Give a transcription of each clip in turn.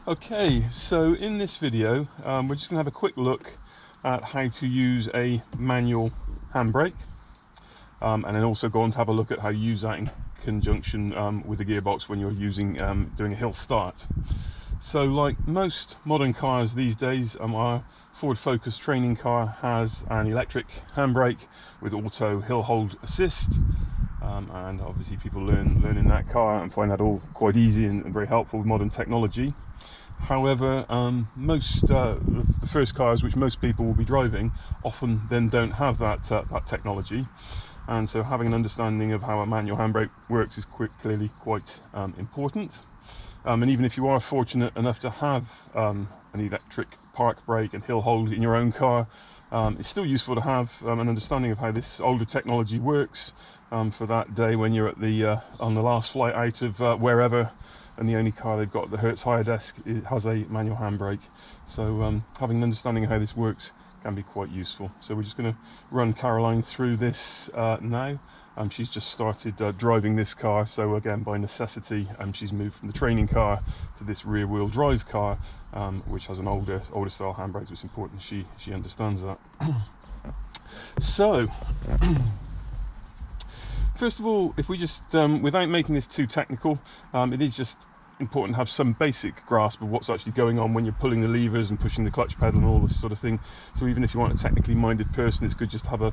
Okay, so in this video we're just going to have a quick look at how to use a manual handbrake, and then also go on to have a look at how you use that in conjunction with the gearbox when you're using doing a hill start. So like most modern cars these days, our Ford Focus training car has an electric handbrake with auto hill hold assist, and obviously people learn in that car and find that all quite easy and very helpful with modern technology. However, the first cars which most people will be driving often then don't have that technology, and so having an understanding of how a manual handbrake works is clearly quite important. And even if you are fortunate enough to have an electric park brake and hill hold in your own car, it's still useful to have an understanding of how this older technology works for that day when you're at on the last flight out of wherever, and the only car they've got that Hertz hire desk has a manual handbrake. So having an understanding of how this works can be quite useful. So we're just going to run Caroline through this now. She's just started driving this car, so again by necessity she's moved from the training car to this rear wheel drive car, which has an older style handbrake, so it's important she understands that. So first of all, if we just without making this too technical, it is just important to have some basic grasp of what's actually going on when you're pulling the levers and pushing the clutch pedal and all this sort of thing. So even if you aren't a technically minded person, it's good just to have an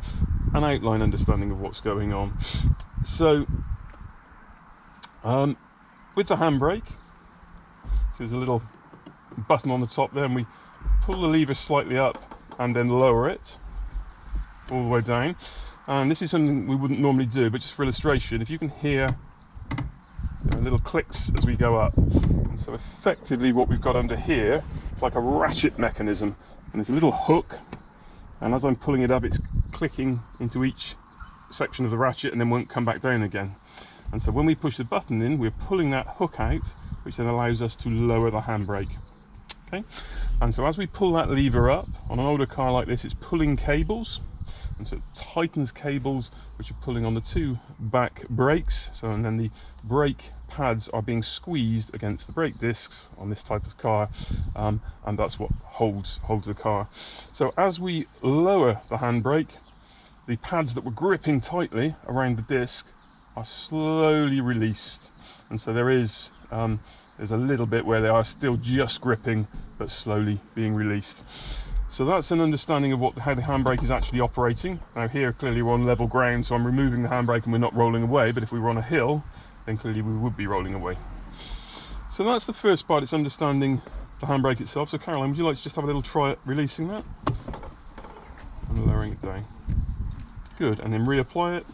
outline understanding of what's going on. So with the handbrake, so there's a little button on the top there, and we pull the lever slightly up and then lower it all the way down. And this is something we wouldn't normally do, but just for illustration, if you can hear little clicks as we go up. And so effectively what we've got under here is like a ratchet mechanism, and there's a little hook, and as I'm pulling it up it's clicking into each section of the ratchet and then won't come back down again. And so when we push the button in, we're pulling that hook out, which then allows us to lower the handbrake. Okay, and so as we pull that lever up, on an older car like this, it's pulling cables, and so it tightens cables which are pulling on the two back brakes. So and then the brake pads are being squeezed against the brake discs on this type of car, and that's what holds the car. So as we lower the handbrake, the pads that were gripping tightly around the disc are slowly released, and so there's a little bit where they are still just gripping but slowly being released. So that's an understanding of how the handbrake is actually operating. Now here clearly we're on level ground, so I'm removing the handbrake and we're not rolling away, but if we were on a hill then clearly we would be rolling away. So that's the first part, it's understanding the handbrake itself. So Caroline, would you like to just have a little try at releasing that and lowering it down? Good, and then reapply it.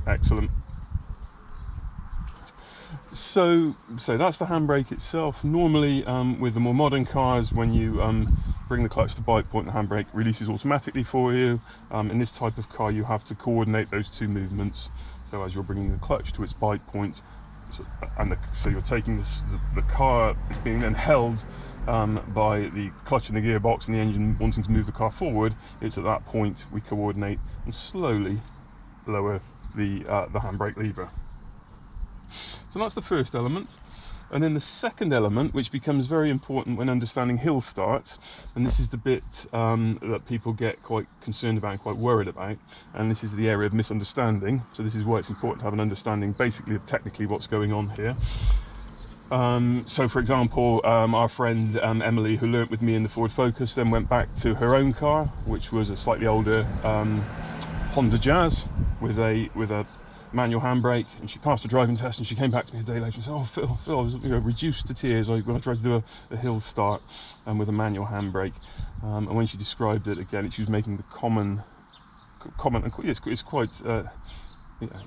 Excellent. So that's the handbrake itself. Normally with the more modern cars, when you bring the clutch to bite point, the handbrake releases automatically for you. In this type of car you have to coordinate those two movements. So as you're bringing the clutch to its bite point, so you're taking the car is being then held by the clutch and the gearbox and the engine wanting to move the car forward. It's at that point we coordinate and slowly lower the handbrake lever. So that's the first element. And then the second element, which becomes very important when understanding hill starts, and this is the bit that people get quite concerned about and quite worried about, and this is the area of misunderstanding. So this is why it's important to have an understanding basically of technically what's going on here. So for example, our friend Emily, who learnt with me in the Ford Focus, then went back to her own car, which was a slightly older Honda Jazz with a manual handbrake, and she passed a driving test, and she came back to me a day later and said, "Oh, Phil, I was reduced to tears when I tried to do a hill start with a manual handbrake." And when she described it again, she was making the comment, and it's quite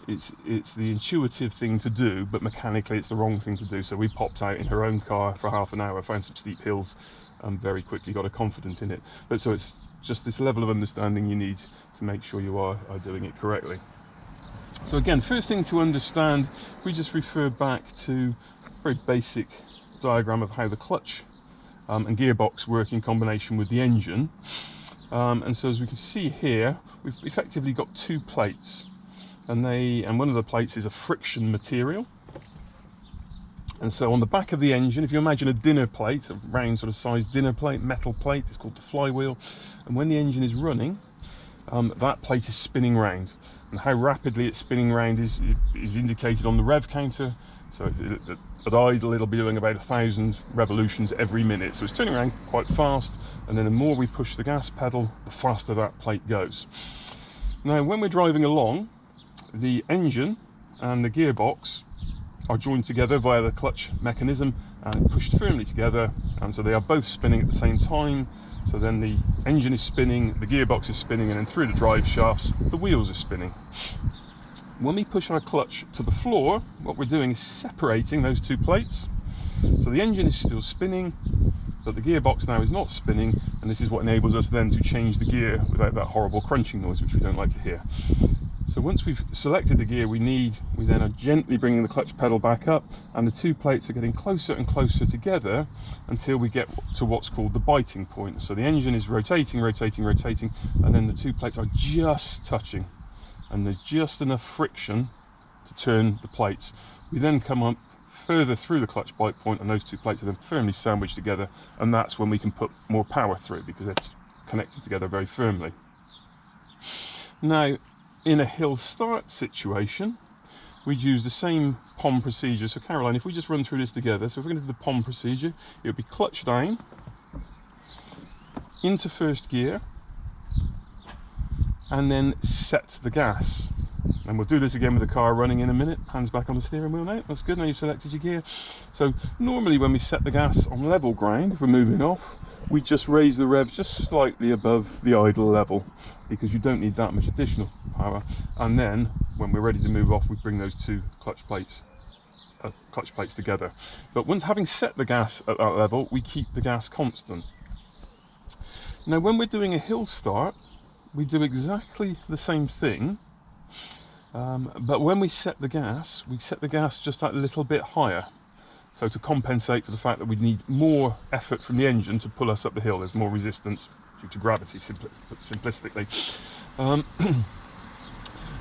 it's the intuitive thing to do, but mechanically it's the wrong thing to do. So we popped out in her own car for half an hour, found some steep hills, and very quickly got her confident in it. But so it's just this level of understanding you need to make sure you are doing it correctly. So again, first thing to understand, we just refer back to a very basic diagram of how the clutch and gearbox work in combination with the engine. And so as we can see here, we've effectively got two plates, and one of the plates is a friction material, And so on the back of the engine, if you imagine a dinner plate, a round sort of sized dinner plate, metal plate, it's called the flywheel. And when the engine is running, that plate is spinning round. And how rapidly it's spinning round is indicated on the rev counter. So at idle, it'll be doing about 1,000 revolutions every minute. So it's turning around quite fast. And then the more we push the gas pedal, the faster that plate goes. Now, when we're driving along, the engine and the gearbox are joined together via the clutch mechanism and pushed firmly together, and so they are both spinning at the same time. So then the engine is spinning, the gearbox is spinning, and then through the drive shafts the wheels are spinning. When we push our clutch to the floor, what we're doing is separating those two plates. So the engine is still spinning, but the gearbox now is not spinning, and this is what enables us then to change the gear without that horrible crunching noise which we don't like to hear. So once we've selected the gear we need, we then are gently bringing the clutch pedal back up, and the two plates are getting closer and closer together until we get to what's called the biting point. So the engine is rotating, rotating, rotating, and then the two plates are just touching, and there's just enough friction to turn the plates. We then come up further through the clutch bite point, and those two plates are then firmly sandwiched together, and that's when we can put more power through because it's connected together very firmly. Now, in a hill start situation, we'd use the same POM procedure. So Caroline, if we just run through this together, so if we're going to do the POM procedure, it would be clutch down, into first gear, and then set the gas. And we'll do this again with the car running in a minute. Hands back on the steering wheel now. That's good, now you've selected your gear. So normally when we set the gas on level ground, if we're moving off, we just raise the revs just slightly above the idle level because you don't need that much additional power. And then when we're ready to move off, we bring those two clutch plates together. But once having set the gas at that level, we keep the gas constant. Now when we're doing a hill start, we do exactly the same thing, but when we set the gas just that little bit higher. So to compensate for the fact that we need more effort from the engine to pull us up the hill, there's more resistance due to gravity, simplistically.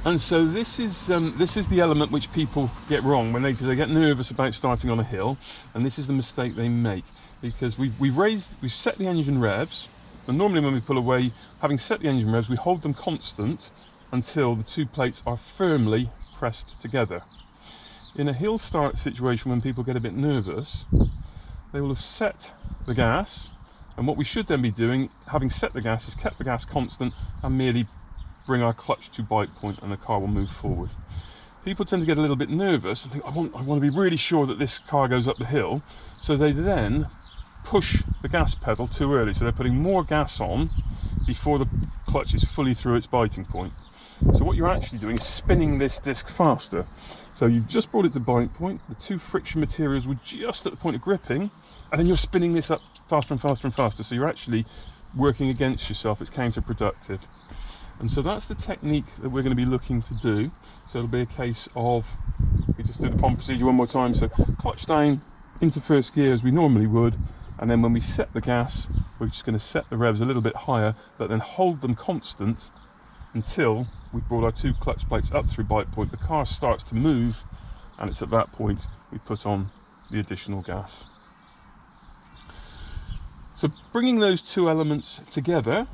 And so this is the element which people get wrong because they get nervous about starting on a hill, and this is the mistake they make because we've set the engine revs, and normally when we pull away, having set the engine revs, we hold them constant until the two plates are firmly pressed together. In a hill start situation, when people get a bit nervous, they will have set the gas, and what we should then be doing, having set the gas, is kept the gas constant and merely bring our clutch to bite point, and the car will move forward. People tend to get a little bit nervous and think, I want to be really sure that this car goes up the hill, so they then push the gas pedal too early, so they're putting more gas on before the clutch is fully through its biting point. So what you're actually doing is spinning this disc faster. So you've just brought it to bite point, the two friction materials were just at the point of gripping, and then you're spinning this up faster and faster and faster. So you're actually working against yourself, it's counterproductive. And so that's the technique that we're going to be looking to do. So it'll be a case of, we just do the POM procedure one more time. So clutch down into first gear as we normally would, and then when we set the gas, we're just going to set the revs a little bit higher, but then hold them constant until we've brought our two clutch plates up through bite point. The car starts to move, and it's at that point we put on the additional gas. So bringing those two elements together,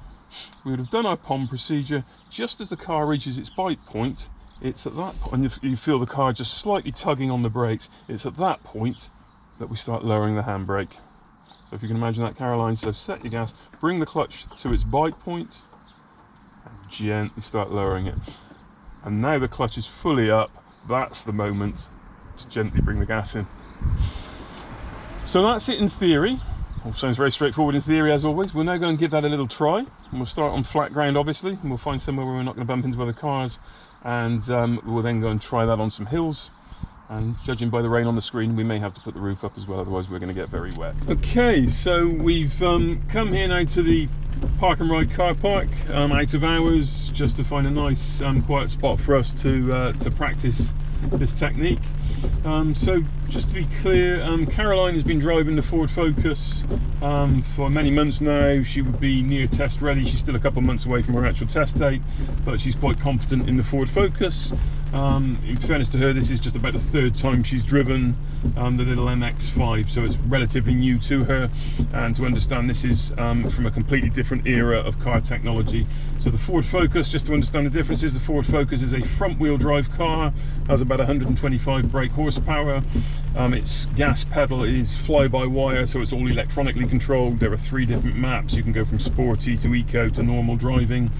we would have done our POM procedure. Just as the car reaches its bite point, it's at that point, and you feel the car just slightly tugging on the brakes, it's at that point that we start lowering the handbrake. So if you can imagine that, Caroline, so set your gas, bring the clutch to its bite point, and gently start lowering it. And now the clutch is fully up, that's the moment to gently bring the gas in. So that's it in theory. All sounds very straightforward in theory as always. We're now going to give that a little try, and we'll start on flat ground obviously, and we'll find somewhere where we're not going to bump into other cars, and we'll then go and try that on some hills. And judging by the rain on the screen, we may have to put the roof up as well, otherwise we're going to get very wet. Okay, so we've come here now to the park and ride car park, out of hours, just to find a nice quiet spot for us to practice this technique. So just to be clear, Caroline has been driving the Ford Focus for many months now. She would be near test ready. She's still a couple of months away from her actual test date, but she's quite competent in the Ford Focus. In fairness to her, this is just about the third time she's driven the little MX-5, so it's relatively new to her. And to understand, this is from a completely different era of car technology. So the Ford Focus, just to understand the differences, the Ford Focus is a front-wheel drive car, has about 125 brake horsepower. Its gas pedal is fly-by-wire, so it's all electronically controlled. There are 3 different maps. You can go from sporty to eco to normal driving.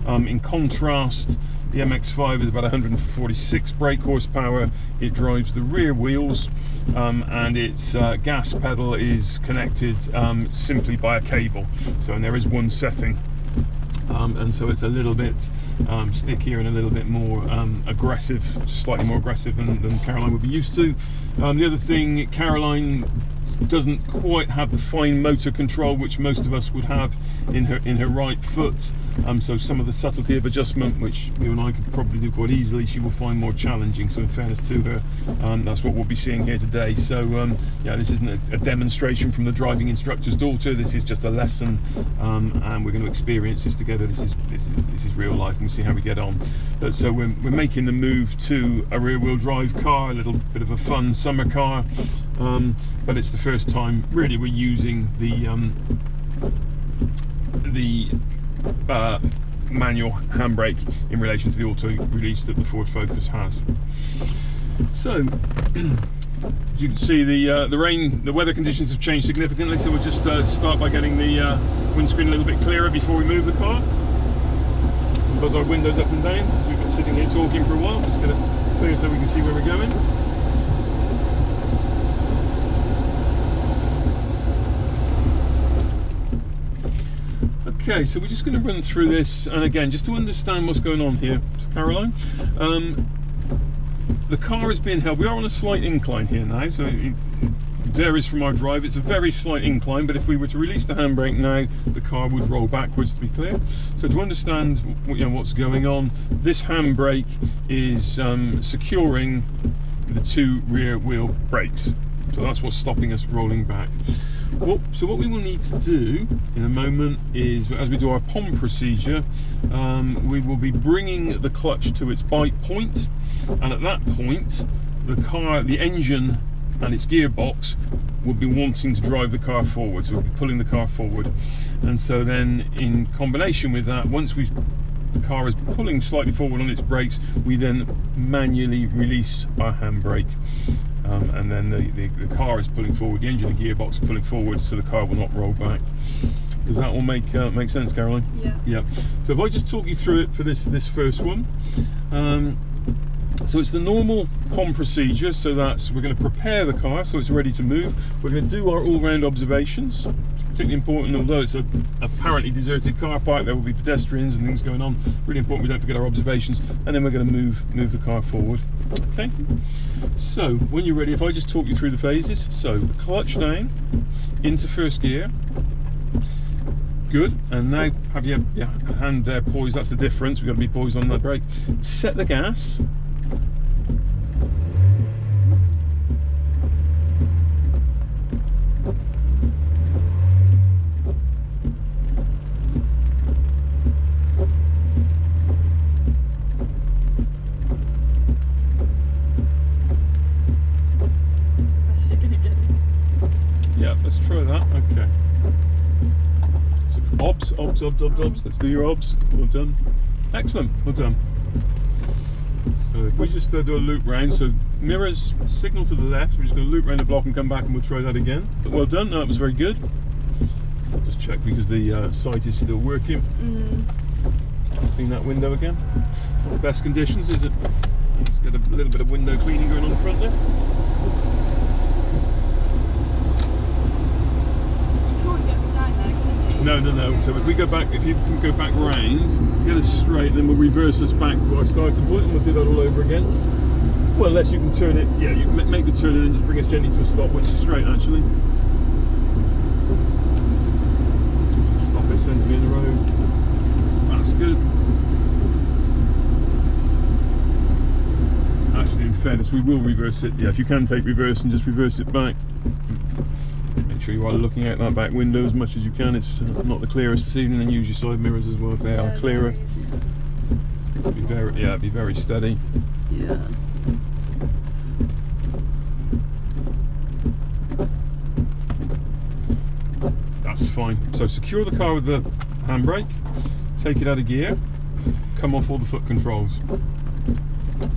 In contrast, the MX-5 is about 146 brake horsepower. It drives the rear wheels, and its gas pedal is connected simply by a cable. So, and there is one setting. And so it's a little bit stickier and a little bit more aggressive, just slightly more aggressive than Caroline would be used to. The other thing, Caroline doesn't quite have the fine motor control which most of us would have in her right foot. So some of the subtlety of adjustment, which you and I could probably do quite easily, she will find more challenging. So in fairness to her, that's what we'll be seeing here today. So yeah, this isn't a demonstration from the driving instructor's daughter. This is just a lesson, and we're going to experience this together. This is real life, and we'll see how we get on. But so we're making the move to a rear-wheel drive car, a little bit of a fun summer car, but it's the first time really we're using the manual handbrake in relation to the auto release that the Ford Focus has. So as you can see, the weather conditions have changed significantly, so we'll just start by getting the windscreen a little bit clearer before we move the car. And buzz our windows up and down, as we've been sitting here talking for a while. Just get it clear so we can see where we're going. Okay, so we're just going to run through this, and again, just to understand what's going on here, Caroline. The car is being held. We are on a slight incline here now, so it varies from our drive. It's a very slight incline, but if we were to release the handbrake now, the car would roll backwards, to be clear. So to understand what's going on, this handbrake is securing the 2 rear wheel brakes. So that's what's stopping us rolling back. Well, so what we will need to do in a moment is, as we do our POM procedure, we will be bringing the clutch to its bite point, and at that point the engine and its gearbox will be wanting to drive the car forward, so we'll be pulling the car forward. And so then in combination with that, once the car is pulling slightly forward on its brakes, we then manually release our handbrake. And then the car is pulling forward, the engine and gearbox are pulling forward, so the car will not roll back. Does that all make sense, Caroline? Yeah. Yeah. So if I just talk you through it for this first one. So it's the normal POM procedure, so that's, we're going to prepare the car so it's ready to move. We're going to do our all-round observations. It's particularly important, although it's a apparently deserted car park, there will be pedestrians and things going on. Really important we don't forget our observations, and then we're going to move the car forward. Okay, so when you're ready, if I just talk you through the phases. So clutch down into first gear. Good, and now have your hand there poised. That's the difference, we've got to be poised on the brake. Set the gas. Yeah, let's try that. Okay. So obs. Let's do your obs. Well done. Excellent. Well done. So if we just do a loop round, so mirrors, signal to the left. We're just going to loop round the block and come back, and we'll try that again. But well done. That was very good. Just check because the sight is still working. Clean that window again. Not the best conditions, is it? Let's get a little bit of window cleaning going on the front there. No. So if we go back, if you can go back round, get us straight, then we'll reverse us back to our starting point, and we'll do that all over again. Well, unless you can turn it, yeah, you can make the turn and then just bring us gently to a stop, which is straight actually. Stop it centrally in the road. That's good. actually, in fairness, we will reverse it. Yeah, if you can take reverse and just reverse it back. Make sure you are looking out that back window as much as you can. It's not the clearest this evening, and use your side mirrors as well if they are clearer. Be very steady. Yeah. That's fine. So secure the car with the handbrake, take it out of gear, come off all the foot controls.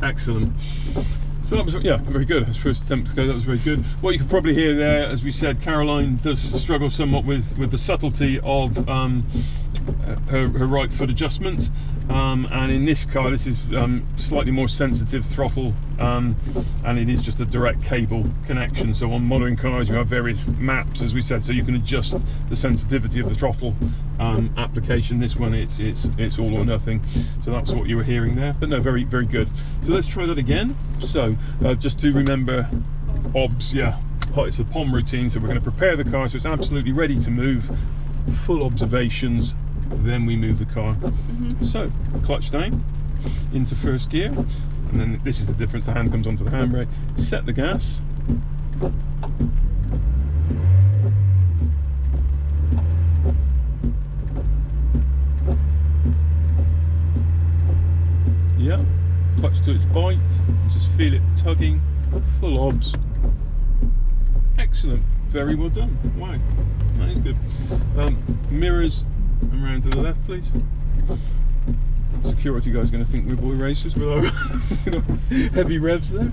Excellent. So that was, yeah, very good. As first attempt to go, that was very good. What you can probably hear there, as we said, Caroline does struggle somewhat with the subtlety of her right foot adjustment. And in this car, this is slightly more sensitive throttle, and it is just a direct cable connection. So on modern cars, you have various maps, as we said, so you can adjust the sensitivity of the throttle application. This one, it's all or nothing. So that's what you were hearing there. But no, very, very good. So let's try that again. So just to remember, OBS, yeah, it's the POM routine. So we're going to prepare the car so it's absolutely ready to move. Full observations. Then we move the car. So clutch down into first gear, and then this is the difference, the hand comes onto the handbrake. Set the gas, yeah, clutch to its bite, just feel it tugging, full obs. Excellent, very well done. Wow, that is good. Mirrors around to the left, please. Security guy's going to think we're boy racers with our heavy revs there.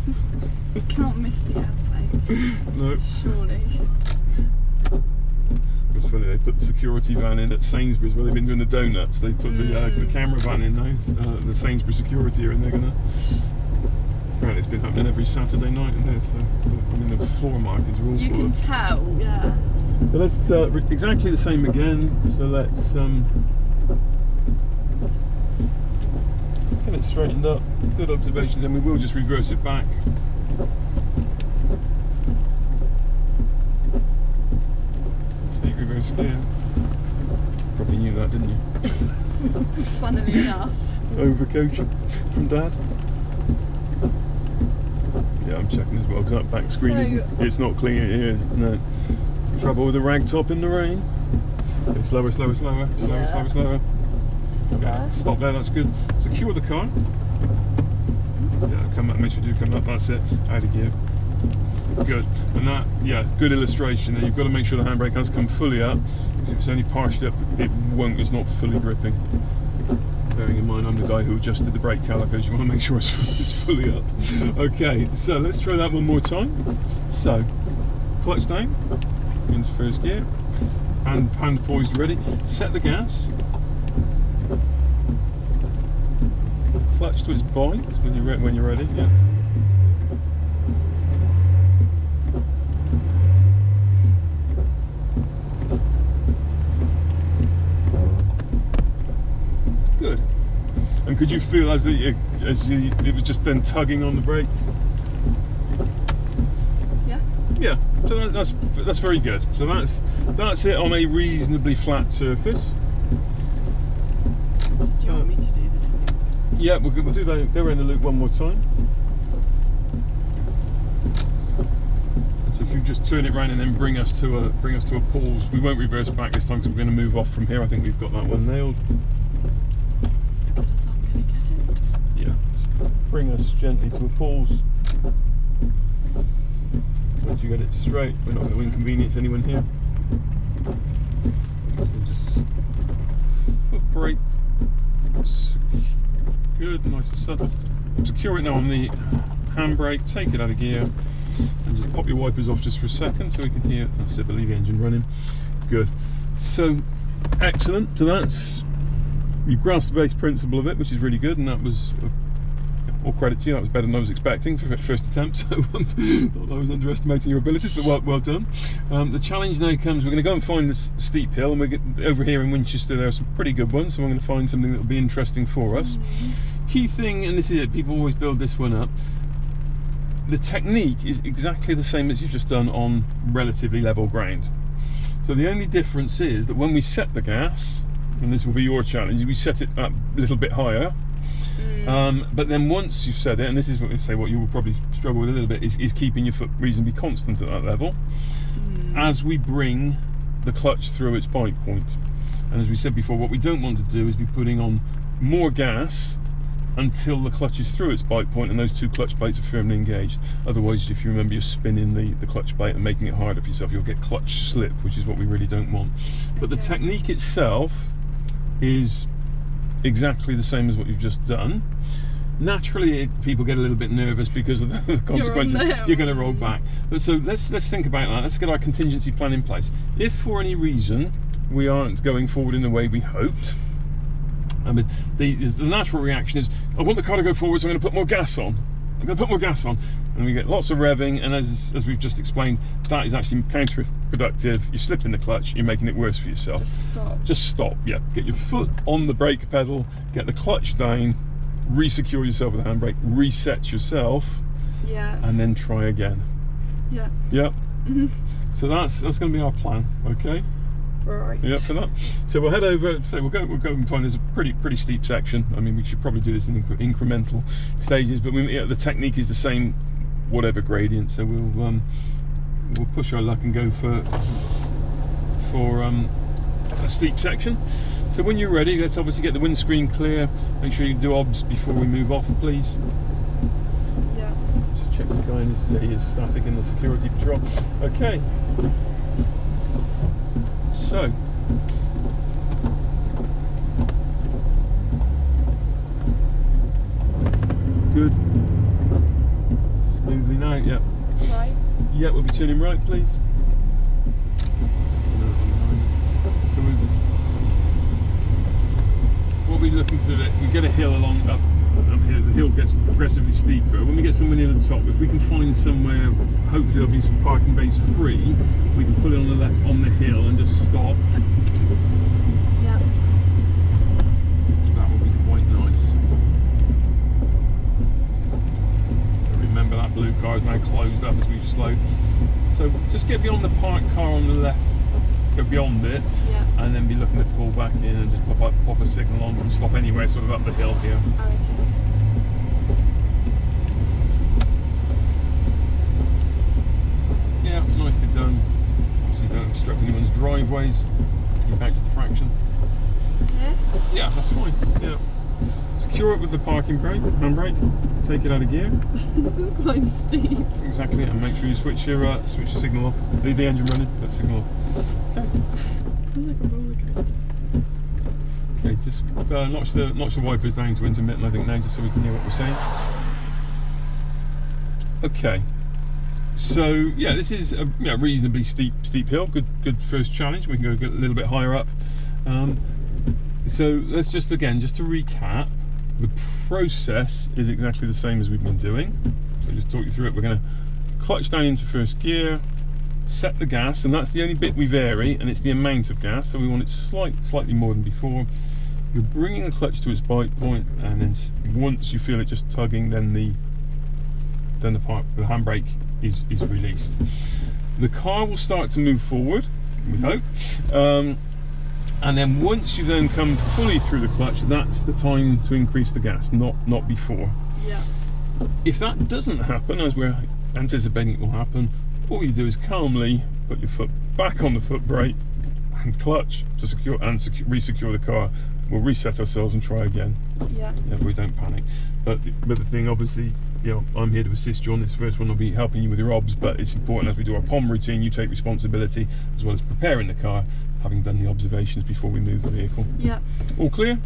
We can't miss the airplanes. No. Surely. It's funny, they put the security van in at Sainsbury's where they've been doing the donuts. They put the camera van in now, the Sainsbury's security here, and they're going to... Apparently it's been happening every Saturday night in there, so I mean the floor markings are all You can tell, yeah. So let's exactly the same again. So let's get it straightened up. Good observations, and we will just reverse it back. Take reverse gear. Probably knew that, didn't you? Funnily enough. Overcoaching from Dad. Yeah, I'm checking as well because that back screen it's not clean. It is. No. Trouble with the rag top in the rain. Okay, slower. Stop there. Stop there, that's good. Secure the car. Yeah, come up, make sure you do come up, that's it. Out of gear. Good. And that, yeah, good illustration there. You've got to make sure the handbrake has come fully up. If it's only partially up, it won't, it's not fully gripping. Bearing in mind I'm the guy who adjusted the brake calipers, you want to make sure it's fully up. Okay, so let's try that one more time. So, clutch down into first gear, and hand poised ready. Set the gas. Clutch to its bite when you're ready. Yeah. Good. And could you feel as it was just then tugging on the brake? Yeah, so that's very good. So that's it on a reasonably flat surface. Do you want me to do this? Yeah, we'll do that. Go around the loop one more time. And so if you just turn it round and then bring us to a pause. We won't reverse back this time because we're going to move off from here. I think we've got that one nailed. As good as I'm going to get it. Yeah, just bring us gently to a pause. Once you get it straight, we're not going to inconvenience anyone here. So just foot brake, good, nice and subtle. Secure it now on the handbrake, take it out of gear, and just pop your wipers off just for a second so we can hear. That's it, leave the engine running. Good. So excellent. So that's, you've grasped the base principle of it, which is really good, and that was. All credit to you, that was better than I was expecting for first attempt, so not that I was underestimating your abilities, but well done. The challenge now comes, we're going to go and find this steep hill, and we're over here in Winchester there are some pretty good ones, so I'm going to find something that will be interesting for us. Key thing, and this is it, people always build this one up, the technique is exactly the same as you've just done on relatively level ground. So the only difference is that when we set the gas, and this will be your challenge, we set it up a little bit higher, But then once you've set it, and this is what we say, what you will probably struggle with a little bit, is keeping your foot reasonably constant at that level as we bring the clutch through its bite point. And as we said before, what we don't want to do is be putting on more gas until the clutch is through its bite point and those two clutch plates are firmly engaged. Otherwise, if you remember, you're spinning the clutch plate and making it harder for yourself. You'll get clutch slip, which is what we really don't want. But the technique itself is exactly the same as what you've just done. Naturally, people get a little bit nervous because of the consequences. You're going to roll back. But so let's think about that. Let's get our contingency plan in place. If for any reason we aren't going forward in the way we hoped, I mean, the natural reaction is, I want the car to go forward, so I'm going to put more gas on. I'm going to put more gas on. And we get lots of revving, and as we've just explained, that is actually counterproductive. You're slipping the clutch, you're making it worse for yourself. Just stop. Just stop, yeah. Get your foot on the brake pedal, get the clutch down, re-secure yourself with a handbrake, reset yourself, and then try again. Yeah. Yep. So that's going to be our plan, okay? Right. Yep, for that. So we'll head over. So we'll go and find there's a pretty steep section. I mean, we should probably do this in incremental stages, but the technique is the same, whatever gradient. So we'll push our luck and go for a steep section. So when you're ready, let's obviously get the windscreen clear. Make sure you do obs before we move off, please. Yeah. Just check this guy he is static in the security patrol. Okay. So, good. Smoothly now, yeah. Right. Yeah, we'll be turning right, please. So what we're looking to do, we get a hill along up here. The hill gets progressively steeper. When we get somewhere near the top, if we can find somewhere, hopefully there'll be some parking bays free, we can pull it on the left on the hill and just stop. Yeah. That will be quite nice. Remember, that blue car is now closed up as we've slowed. So just get beyond the parked car on the left, go beyond it, and then be looking to pull back in and just pop a signal on and stop anywhere sort of up the hill here. Okay. Yeah, nicely done. Obviously don't obstruct anyone's driveways. You're back just a fraction. Yeah? Yeah, that's fine. Yeah. Secure it with the parking brake, handbrake. Take it out of gear. This is quite steep. Exactly, and make sure you switch your signal off. Leave the engine running, put the signal off. Okay. It's like a roller coaster. Okay, just notch the wipers down to intermittent, I think now, just so we can hear what we're saying. Okay. So yeah, this is a reasonably steep hill. Good first challenge. We can go a little bit higher up. So let's just to recap, the process is exactly the same as we've been doing. So just talk you through it. We're going to clutch down into first gear, set the gas, and that's the only bit we vary, and it's the amount of gas. So we want it slightly more than before. You're bringing the clutch to its bite point, and then once you feel it just tugging, then the handbrake is released. The car will start to move forward, we hope, and then once you then come fully through the clutch, that's the time to increase the gas, not before. Yeah. If that doesn't happen, as we're anticipating it will happen, all you do is calmly put your foot back on the foot brake and clutch to secure and re-secure the car. We'll reset ourselves and try again. Yeah. Yeah, we don't panic. But the thing, obviously, I'm here to assist you on this first one. I'll be helping you with your obs, but it's important as we do our POM routine, you take responsibility as well as preparing the car, having done the observations before we move the vehicle. Yeah. All clear?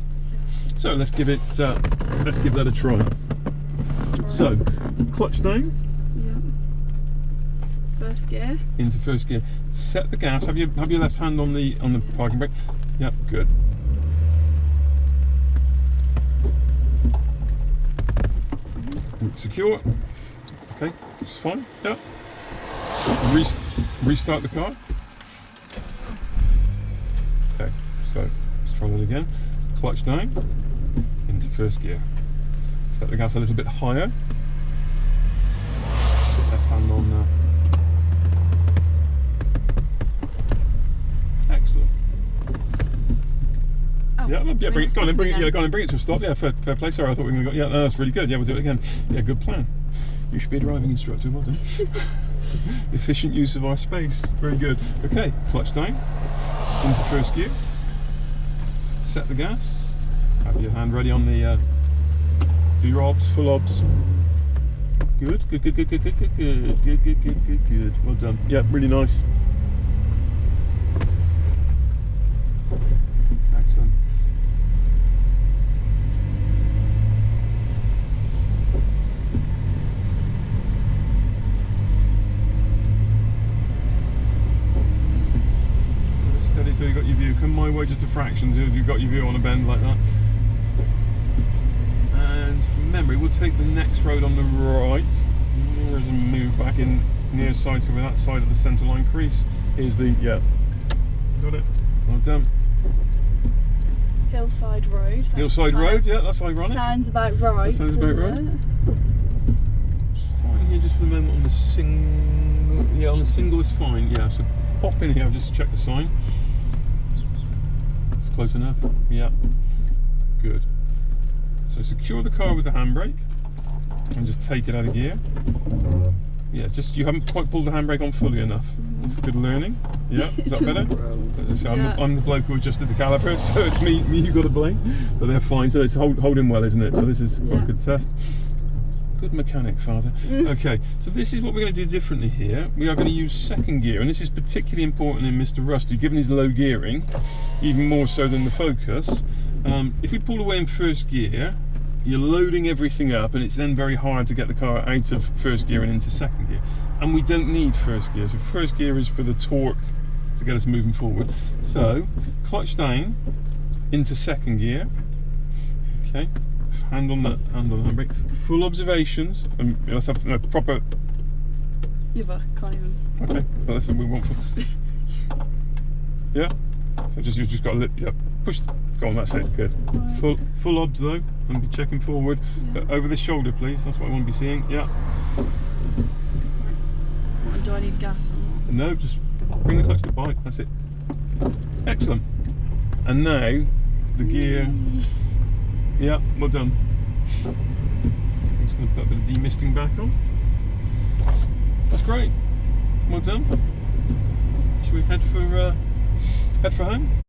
So let's give that a try. Right. So, clutch down. Yeah. First gear. Into first gear. Set the gas. Have your left hand on the parking brake. Yep, good. Secure. Okay, it's fine. Yep. Restart the car. Okay, so let's try that again. Clutch down into first gear. Set the gas a little bit higher. Left hand on there. Excellent. Oh, Yeah, yeah, bring it. Go on and bring it. Again. Yeah, go on and bring it to a stop. Yeah, fair play. Sorry, I thought we were going to go. Yeah, no, that's really good. Yeah, we'll do it again. Yeah, good plan. You should be a driving instructor. Well done. Efficient use of our space. Very good. Okay, clutch down into first gear. Set the gas. Have your hand ready on the. Do your obs, full obs. Good. Well done. Yeah, really nice. Excellent. Steady till you got your view. Come my way just a fraction if you've got your view on a bend like that. And from memory, we'll take the next road on the right. And move back in near side, so we're that side of the centre line crease. Here's the, yeah. Got it. Well done. Hillside Road. Hillside Road, yeah, that's ironic. Sounds about right. That sounds about right. Fine here just for the moment on the single. Yeah, on the single is fine. Yeah, so pop in here, I've just checked the sign. It's close enough. Yeah. Good. So secure the car with the handbrake and just take it out of gear. Yeah, just you haven't quite pulled the handbrake on fully enough. That's good learning. Yeah, is that better? So I'm the bloke who adjusted the calipers, so it's me you got to blame. But they're fine. So it's holding well, isn't it? So this is quite a good test. Good mechanic, father. Okay, so this is what we're going to do differently here. We are going to use second gear, and this is particularly important in Mr. Rusty, given his low gearing, even more so than the Focus. If we pull away in first gear, you're loading everything up, and it's then very hard to get the car out of first gear and into second gear. And we don't need first gear. So first gear is for the torque to get us moving forward. So clutch down into second gear. Okay. Hand on the handbrake. Full observations. And let's have proper. Yeah, but can't even. Okay, well, that's what we want for. Yeah. So you just got to push. Go on, that's it. Good. Right. Full obs though, and be checking forward. Yeah. Over the shoulder, please. That's what I want to be seeing. Yeah. Do I need gas or not? No, just bring the clutch to bite. That's it. Excellent. And now the gear. Yeah, well done. I'm just going to put a bit of demisting back on. That's great. Well done. Should we head for home?